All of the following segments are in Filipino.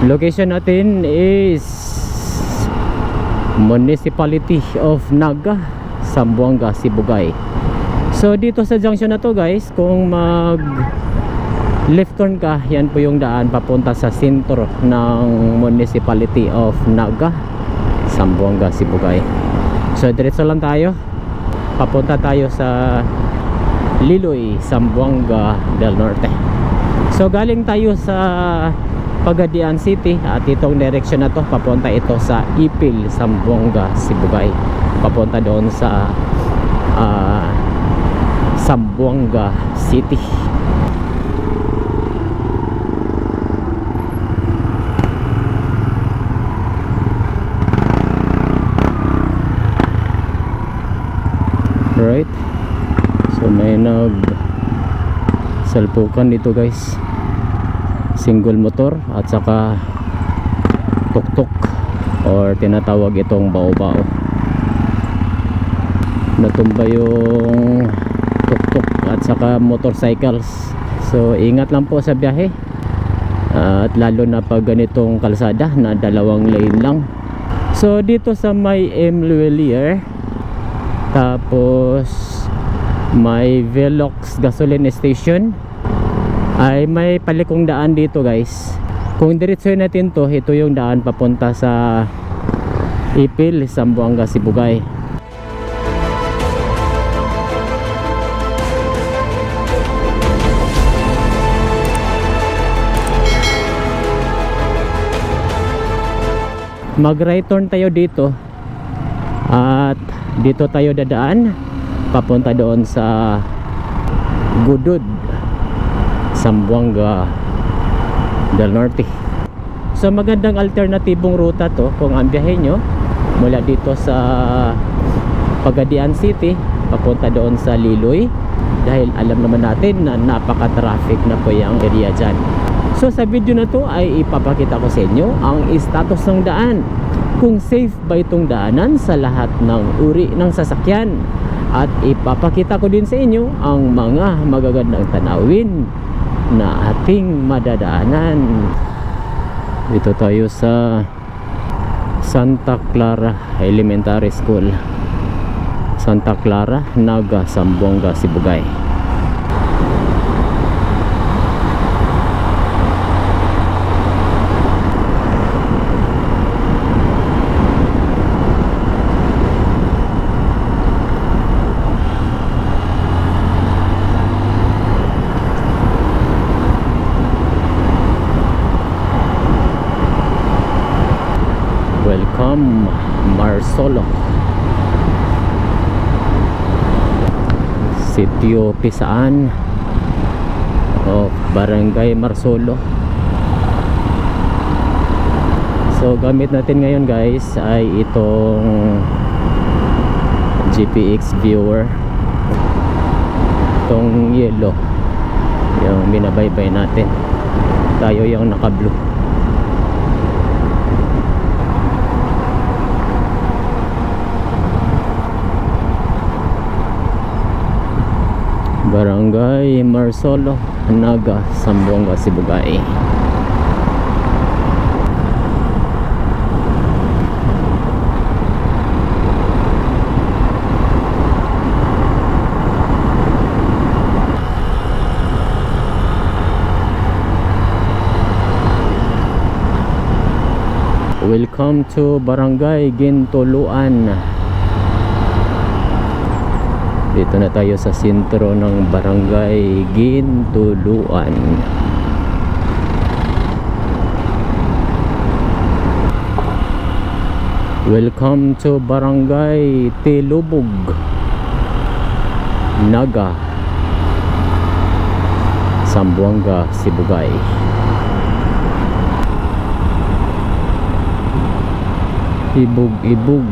Location natin is Municipality of Naga, Zamboanga, Sibugay. So dito sa junction na to guys, kung mag left turn ka, yan po yung daan papunta sa sentro ng Municipality of Naga, Zamboanga, Sibugay. So diretso lang tayo, papunta tayo sa Liloy, Zamboanga del Norte. So galing tayo sa Pagadian City at itong direction na to papunta ito sa Ipil, Zamboanga, Sibugay, papunta doon sa Zamboanga City. Right, so may salpukan dito guys, single motor at saka tuk-tuk or tinatawag itong bao-bao. Natumba yung tuk-tuk at saka motorcycles, so ingat lang po sa biyahe, at lalo na pag ganitong kalsada na dalawang lane lang. So dito sa may M. Luelier, tapos may Velox gasoline station, ay may palikong daan dito guys. Kung diretsoy natin to, ito yung daan papunta sa Ipil, Zamboanga, Sibugay. Mag right turn tayo dito at dito tayo dadaan papunta doon sa Gudud, Zamboanga del Norte. So magandang alternatibong ruta to kung ang biyahe nyo mula dito sa Pagadian City papunta doon sa Liloy, dahil alam naman natin na napaka-traffic na po yung area dyan. So sa video na to ay ipapakita ko sa inyo ang status ng daan, kung safe ba itong daanan sa lahat ng uri ng sasakyan, at ipapakita ko din sa inyo ang mga magagandang tanawin na ating madadaanan. Dito tayo sa Santa Clara Elementary School, Santa Clara, Naga, Zamboanga, Sibugay. Welcome Marsolo, Sitio Pisaan of Barangay Marsolo. So gamit natin ngayon guys ay itong GPX viewer, itong yellow yung binabaybay natin. Tayo yung naka blue. Barangay Marsolo, Naga, Zamboanga, Sibugay. Welcome to Barangay Gintuluan. Dito na tayo sa sentro ng Barangay Gintuluan. Welcome to Barangay Tilubog, Naga, Zamboanga, Sibugay. Ibug-ibug.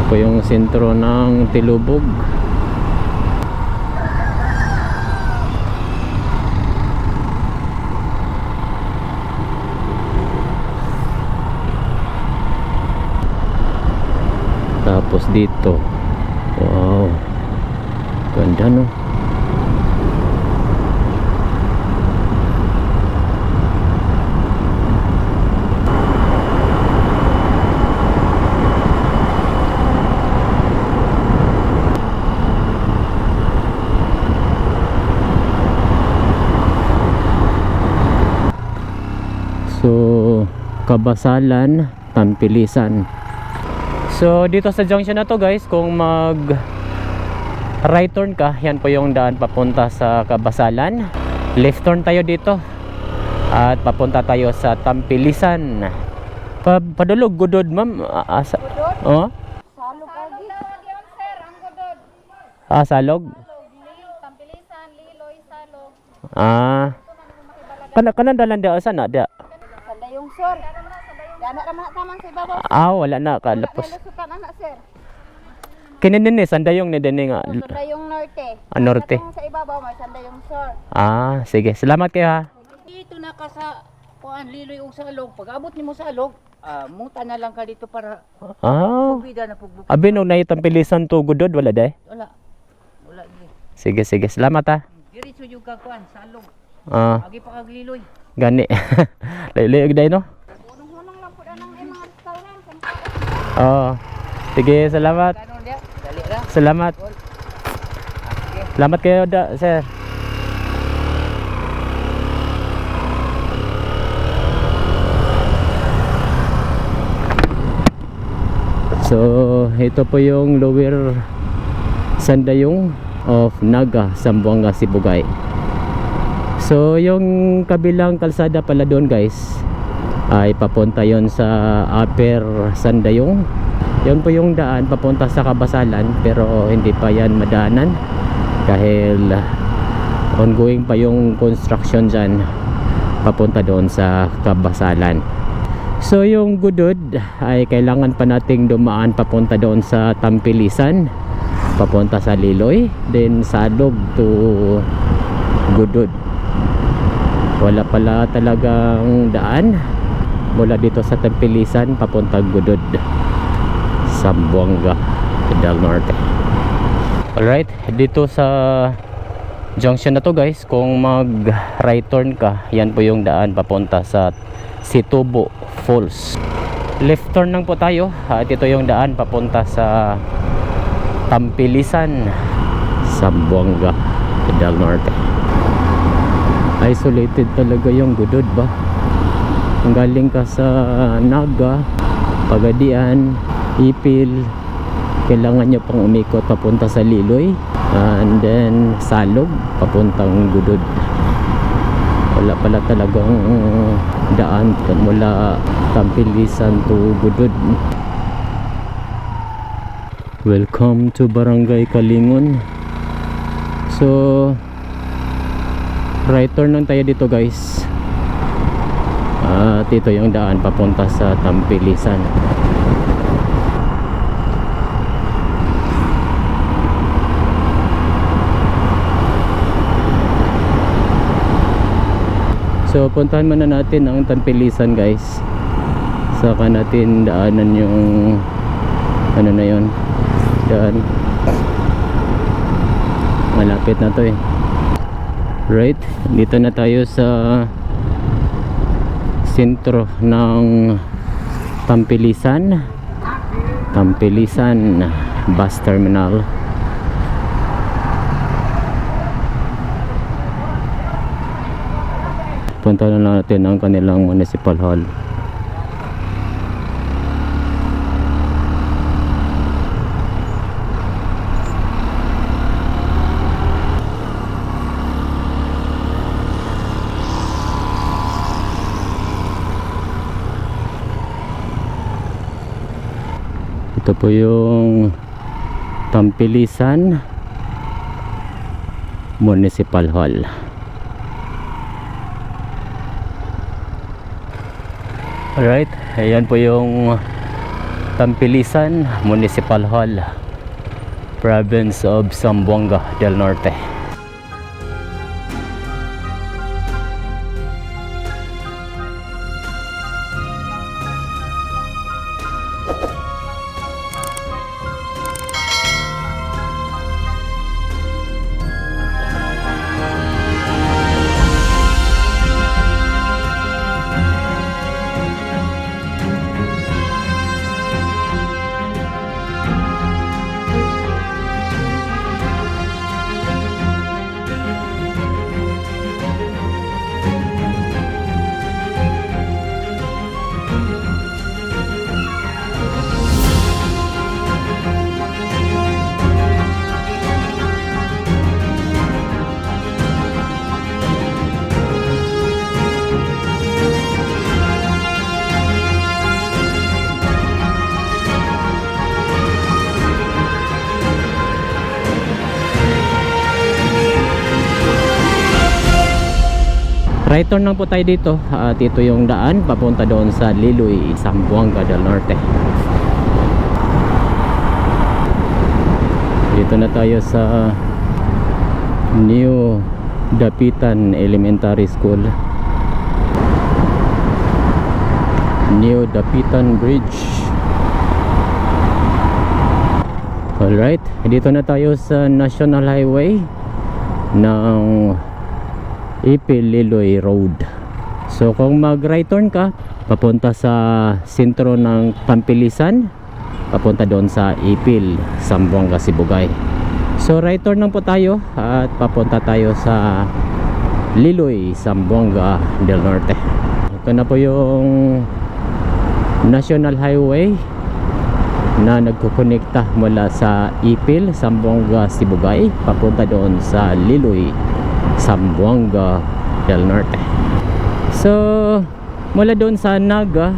Ito yung sentro ng Tilubog. Tapos dito, wow, ganda no. So Kabasalan, Tampilisan. So dito sa junction na to guys, kung mag right turn ka, yan po yung daan papunta sa Kabasalan. Left turn tayo dito at papunta tayo sa Tampilisan. Padulog gudod ma'am. Oh? Salog lagi. Sir, ang godod. Salog. Tampilisan, Liloy, Salog. Kanan dalan da asa na da. Sandayong sir. Gana ra man tamang sa ibabaw. Wala na kalapos. Nalusutan ana sir. Kinin ni sandayong ni dini nga. Sandayong norte. Norte. Sa ibabaw may sandayong sir. Sige. Salamat kayo ha. Dito na ka sa kuan Liloy ug Salog. Pag abot nimo sa Salog, muta na lang ka dito para subida na pugbuk. Abi no na Tampilisan to gudod wala day. Wala. Wala di. Sige. Salamat ha. Diretso jud ka kuan Salog. Agi pa kag Liloy. Gani. Layo-layo day no. Unong-unong lang pud anang mga restaurant. Sige, salamat. Kanon dia? Dali ra. Salamat. Salamat kayo sir. So, ito po yung lower Sandayong of Naga, Zamboanga, Sibugay. So, yung kabilang kalsada pala doon guys ay papunta yon sa Upper Sandayong. Yun po yung daan papunta sa Kabasalan, pero hindi pa yan madaanan dahil ongoing pa yung construction dyan papunta doon sa Kabasalan. So yung gudod ay kailangan pa nating dumaan papunta doon sa Tampilisan, papunta sa Liloy, then Salog to Gudod. Wala pala talagang daan mula dito sa Tampilisan papunta Gudod, Zamboanga del Norte. Alright, dito sa junction na to guys, kung mag right turn ka, yan po yung daan papunta sa Situbo Falls. Left turn lang po tayo at ito yung daan papunta sa Tampilisan, Zamboanga del Norte. Isolated talaga yung gudod ba? Kung galing ka sa Naga, Pagadian, Ipil, kailangan nyo pang umikot papunta sa Liloy, and then Salog papuntang Gudod. Wala pala talagang daan mula Tampilisan to Gudod. Welcome to Barangay Kalingon. So right turn lang tayo dito guys. At ito yung daan papunta sa Tampilisan. So puntahan muna natin ang Tampilisan guys. Saka natin daanan yung ano na yon, daan. Malapit na to eh. Right, dito na tayo sa sentro ng Tampilisan, Tampilisan Bus Terminal. Punta na lang natin ang kanilang municipal hall. Ito po yung Tampilisan Municipal Hall. Alright, ayan po yung Tampilisan Municipal Hall, Province of Zamboanga del Norte. Right turn lang po tayo dito at ito yung daan papunta doon sa Liloy, Zamboanga del Norte. Dito na tayo sa New Dapitan Elementary School, New Dapitan Bridge. Alright, dito na tayo sa National Highway ng Ipil Liloy Road. So kung mag right turn ka papunta sa sentro ng Pampilisan, papunta doon sa Ipil, Zamboanga, Sibugay. So right turn lang po tayo at papunta tayo sa Liloy, Zamboanga del Norte. Ito na po yung National Highway na nagkukonekta mula sa Ipil, Zamboanga, Sibugay papunta doon sa Liloy, Zamboanga del Norte. So mula doon sa Naga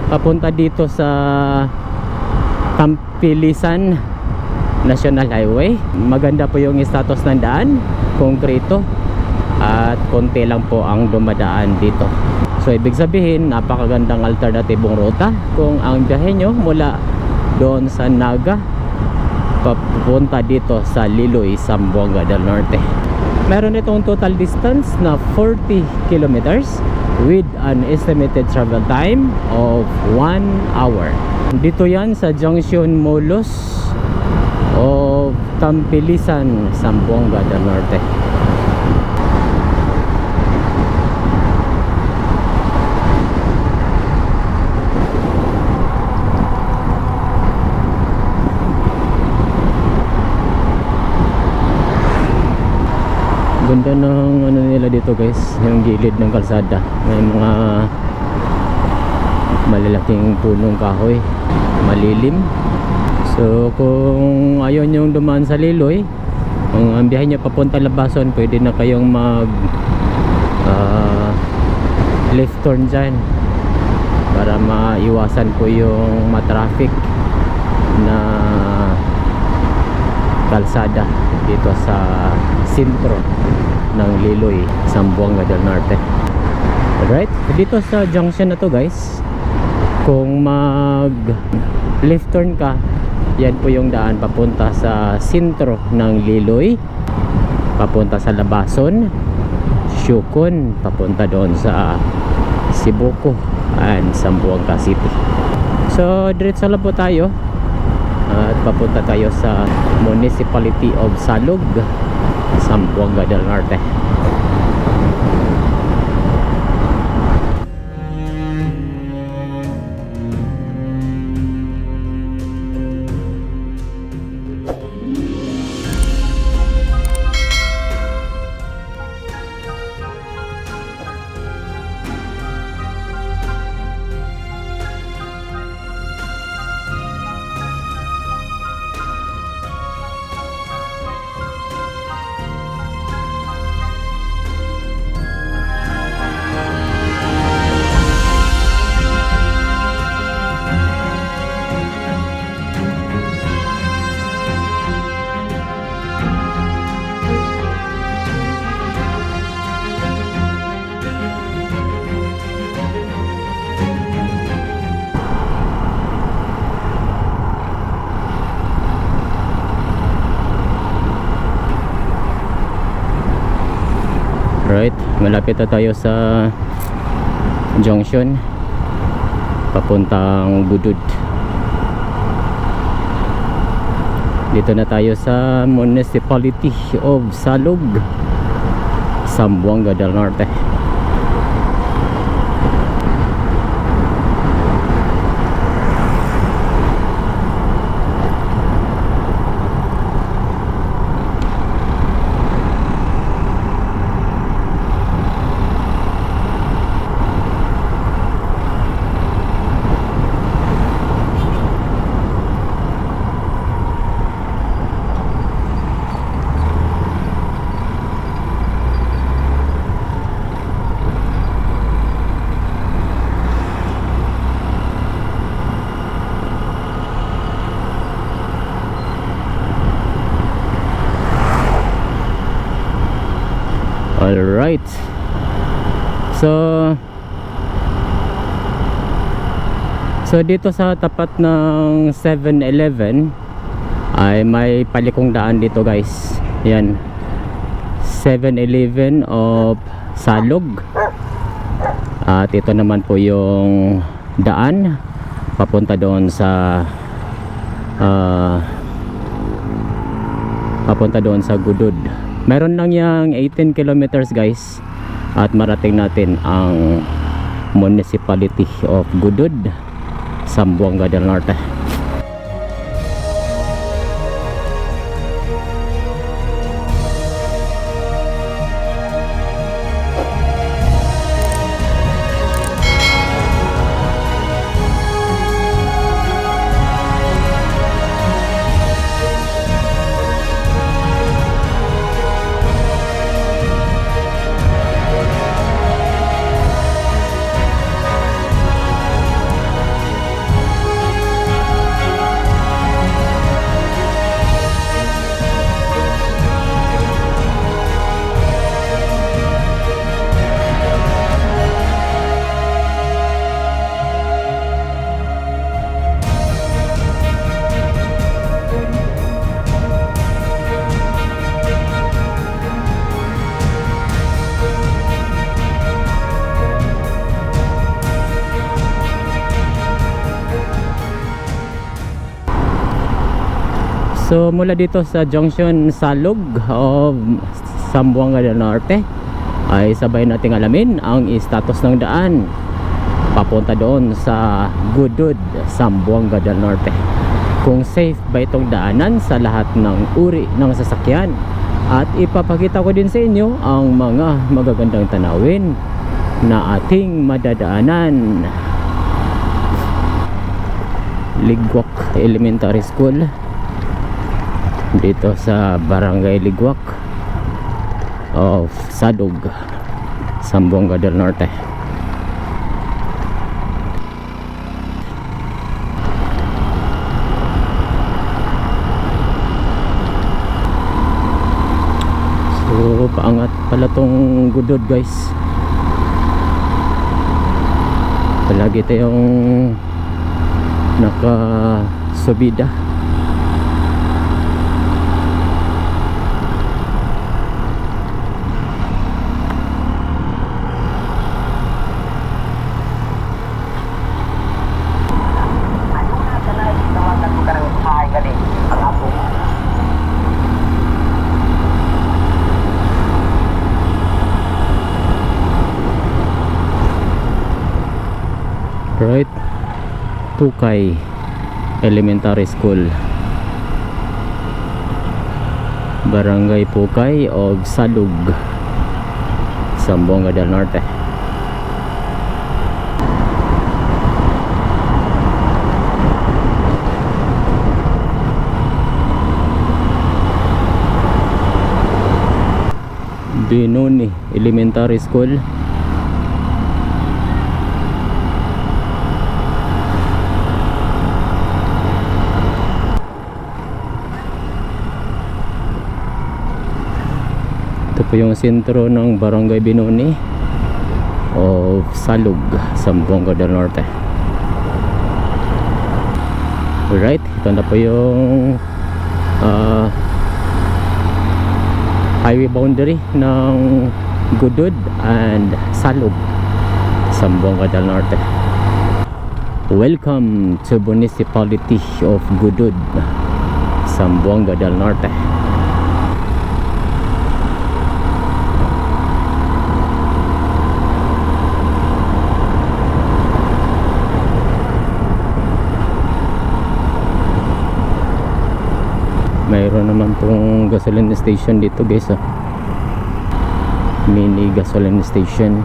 papunta dito sa Pampilisan National Highway. Maganda po yung status ng daan, konkreto, at konti lang po ang dumadaan dito. So ibig sabihin napakagandang alternatibong ruta kung ang biyahe nyo mula doon sa Naga papunta dito sa Liloy, Zamboanga del Norte. Meron itong total distance na 40 kilometers with an estimated travel time of 1 hour. Dito yan sa Junction Molos of Tampilisan, Zamboanga del Norte. Ganda ng ano nila dito guys, yung gilid ng kalsada. May mga malalaking punong kahoy, malilim. So kung ayaw nyong dumaan sa Liloy, kung ang biyahe nyo papunta Labason, pwede na kayong mag left turn dyan para maiwasan po yung matraffic na kalsada dito sa sentro ng Liloy, Zamboanga del Norte. Alright, dito sa junction na to guys, kung mag left turn ka, yan po yung daan papunta sa sentro ng Liloy, papunta sa Labason, Syukon, papunta doon sa Sibuko and Zamboanga City. So diretso lang po tayo at papunta tayo sa Municipality of Salug, Zamboanga del Norte. Right, malapit na tayo sa junction papuntang Budud. Dito na tayo sa Municipality of Salug, Zamboanga del Norte. So dito sa tapat ng 7-Eleven ay may palikong daan dito guys. Yan, 7-Eleven of Salug. At ito naman po yung daan papunta doon sa Gudud. Meron lang yang 18 kilometers guys at marating natin ang Municipality of Gudud, Zamboanga del Norte. So mula dito sa junction Salug of Zamboanga del Norte ay sabay nating alamin ang status ng daan papunta doon sa Gudud, Zamboanga del Norte. Kung safe ba itong daanan sa lahat ng uri ng sasakyan, at ipapakita ko din sa inyo ang mga magagandang tanawin na ating madadaanan. Ligwak Elementary School dito sa Barangay Ligwak of Salug, Zamboanga del Norte. So paangat pala tong Gudud guys. Palagi tayong nakasubida. Right, Tukay Elementary School, Barangay Pukay of Salug, Zamboanga del Norte. Binoni Elementary School, ito po yung sentro ng Barangay Binoni of Salug, Zamboanga del Norte. Alright, ito na po yung highway boundary ng Gudud and Salug, Zamboanga del Norte. Welcome to Municipality of Gudud, Zamboanga del Norte. Mayroon naman pong gasoline station dito guys, mini gasoline station.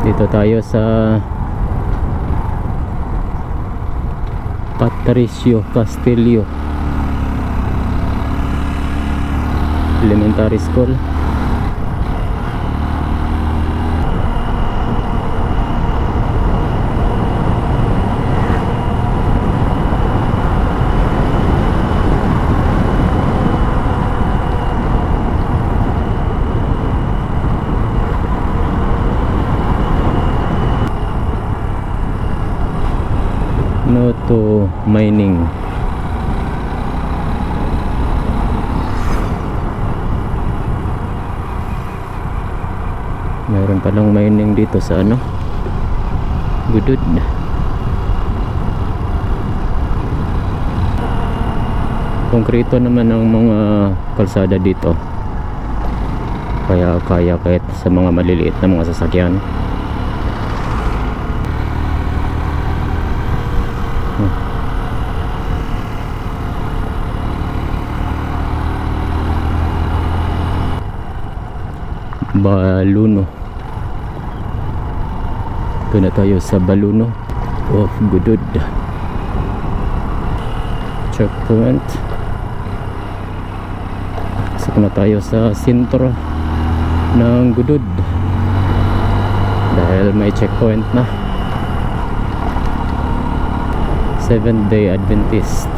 Dito tayo sa Patricio Castillo Elementary School. No to mining. Mayroon palang mining dito sa ano, Gudud. Konkreto naman ang mga kalsada dito, kaya kaya kahit sa mga maliliit na mga sasakyan. Baluno. Ito na tayo sa Baluno of Gudud. Checkpoint. Pasok na tayo sa sentro ng Gudud dahil may checkpoint na. Seventh Day Adventist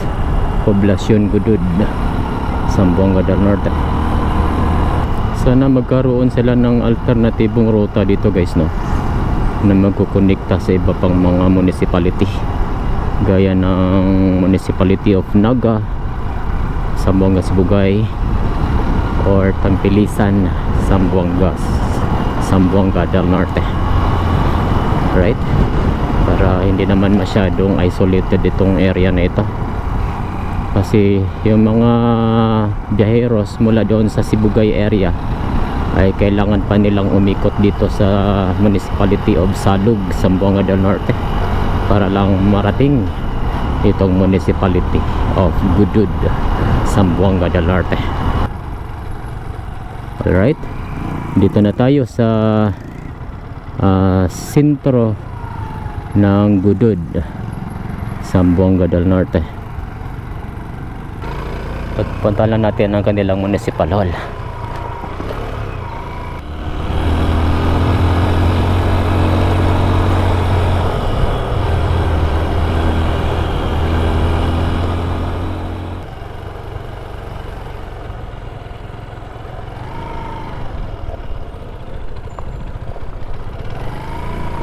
Poblacion Gudud, Zamboanga del Norte. Sana magkaroon sila ng alternatibong ruta dito guys, no, na magkukonekta sa iba pang mga municipality gaya ng Municipality of Naga, Zamboanga Sibugay, or Tampilisan, Zamboanga del Norte, right? Para hindi naman masyadong isolated itong area na ito, kasi yung mga biyaheros mula doon sa Sibugay area ay kailangan pa nilang umikot dito sa Municipality of Salug, Zamboanga del Norte, para lang marating itong Municipality of Gudud, Zamboanga del Norte. Alright, dito na tayo sa sentro ng Gudud, Zamboanga del Norte. At punta lang natin ang kanilang municipal hall.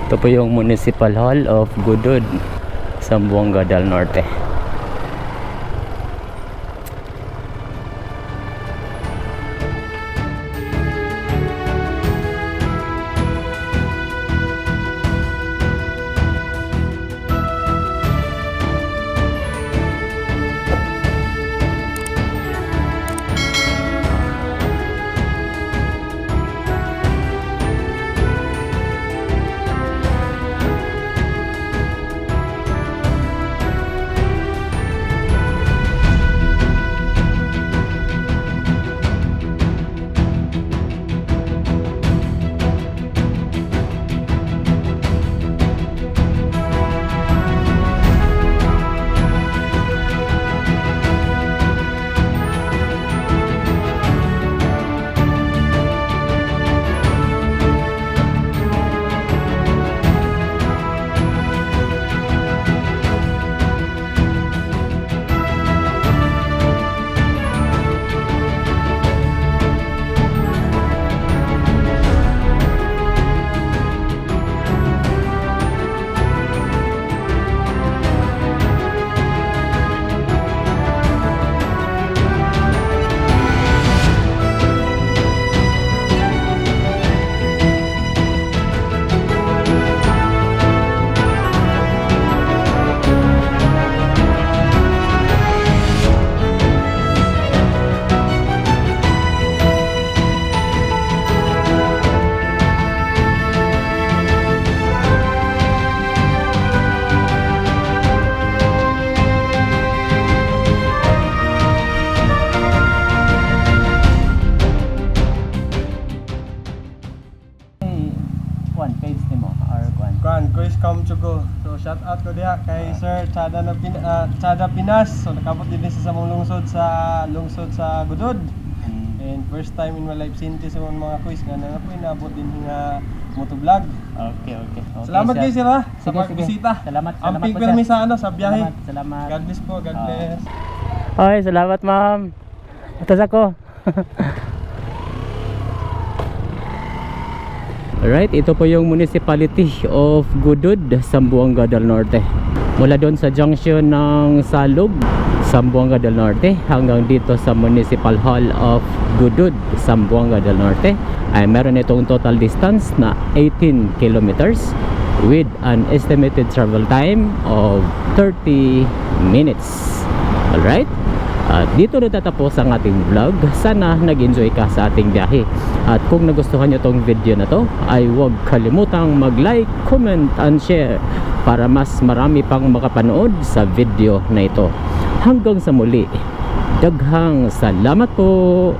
Ito po yung Municipal Hall of Gudud, Zamboanga del Norte. Kuis come to go. So shout out ko diha kay Sir Chada na Chada Pinas. So nakabot din sa samong lungsod sa Gudud. And first time in my life sinti sa mga quiz nga na ako inabot din nga motovlog. Okay. Salamat sir. guys sir ha, sa Sige. pagbisita. Salamat Amping po, permi sir. sa sa biyahe. Salamat. God bless po, God bless. Ay, salamat ma'am. Atas ako. Alright, ito po yung Municipality of Gudud, Zamboanga del Norte. Mula doon sa junction ng Salug, Zamboanga del Norte, hanggang dito sa Municipal Hall of Gudud, Zamboanga del Norte, ay meron itong total distance na 18 kilometers with an estimated travel time of 30 minutes. Alright? At dito na tatapos ang ating vlog. Sana nag-enjoy ka sa ating biyahe. At kung nagustuhan nyo tong video na to, ay huwag kalimutang mag-like, comment, and share para mas marami pang makapanood sa video na ito. Hanggang sa muli, daghang salamat po!